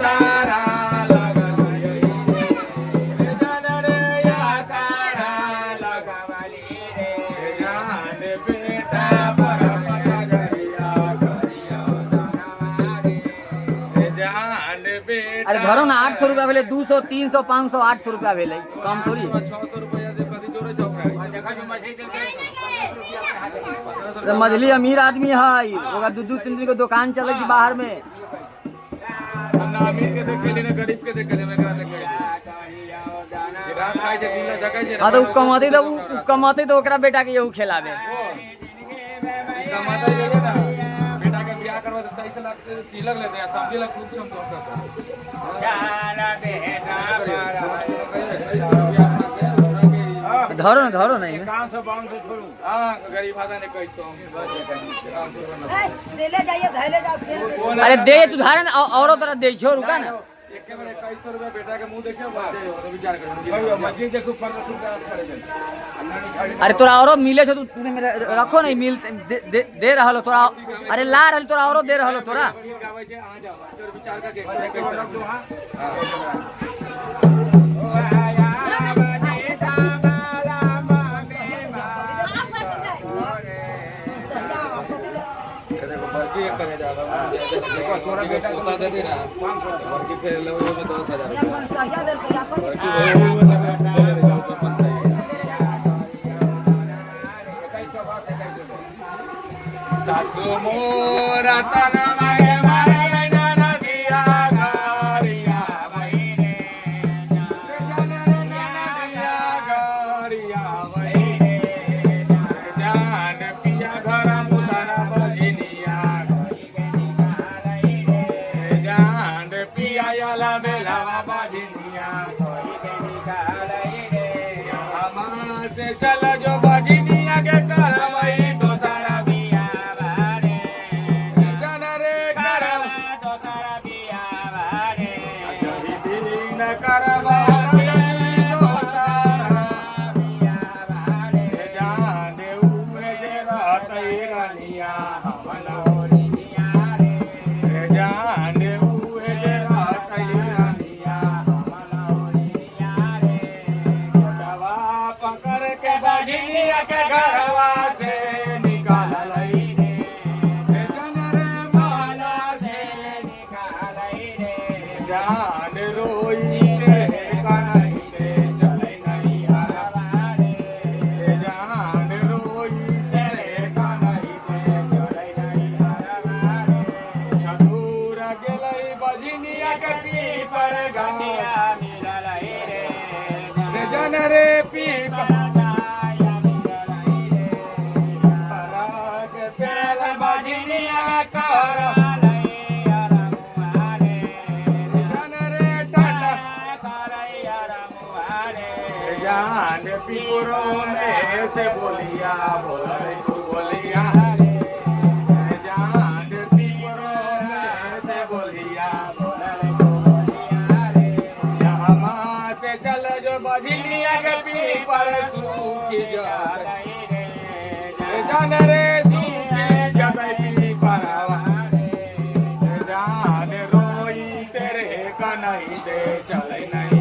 सारा लगाई रे जान रे या सारा लगावली रे जान बेटा परम गरिया गरिया जानवारे रे जान बेटा। अरे धरो ना 800 रुपया भेले 200 300 500 800 रुपया भेले कम थोड़ी 600 रुपया दे कदी जोरे चौका देखा जो मछली तो मछली अमीर आदमी है ओका 2-2 3 को दुकान चले छी बाहर में ना अमीर के देख ले ना गरीब के देख ले मैं करा देख रात खाए जे दिन जगह जे हां तो कमाते तो ओकरा बेटा के यहू खिलावे कमाता ये ना बेटा के ब्याह करवा 27 लाख से तिलक लेते हैं समझी ला खूब समझो जाना बेटा धरो नहीं 552 से छोड़ू हां गरीब आदमी ने कैसो ले जाइए धैले जाओ फिर अरे दे तू धारन औरो तरह दे छोड़ रुका ना एक के बार 2100 रुपया बेटा के मुंह देखियो बात तो विचार करो मस्जिद देखो पर तू क्या करे चल अरे तोरा औरो मिले से तू मेरे रखो नहीं मिल दे रहलो तोरा अरे ला रहल तोरा औरो दे रहलो तोरा गावे छे आ जाओ फिर विचार करके कैसे रख दो हां एक करने जा रहा हूं तोरा बेटा को दे देना 500 वर्गी फिर लो में 10000 रुपया सहिया दे के अपन सासु मोरा तना माए मारे ना दिया गारिया वहीने जान रे ना दिया गारिया वहीने जान पिया घर मुदारा बजनिया जान पिया याला बेलावा बजनिया हमां से चल जो बजनिया के करवई तो सारा बिया बारे जान रे करवा तो सारा बिया बारे जही दिन करवा तो सारा बिया बारे जान उहे जे रहतई रनिया हमलोरिया रे जान उहे जे रहतई रनिया हमलोरिया रे दवा पकड़ के बजनिया के घरवा से निकालई रे जान रे महला से निकालई रे जान रोई के कनई रे चले नहीं हरवा रे जान रोई से कनई रे चले नहीं हरवा रे छतूर गेलई बजनिया के पीपर गनिया मिललई रे जान रे पीपर जान पीरो में से बोलिया बोले तू बोलिया जान पीरो में से बोलिया बोले तू बोलिया रे यहाँ से चल जो बजनिया के पीपर सूखी जाए जान रे सूखी जाए पीपर जान रोई तेरे का नहीं दे चले नहीं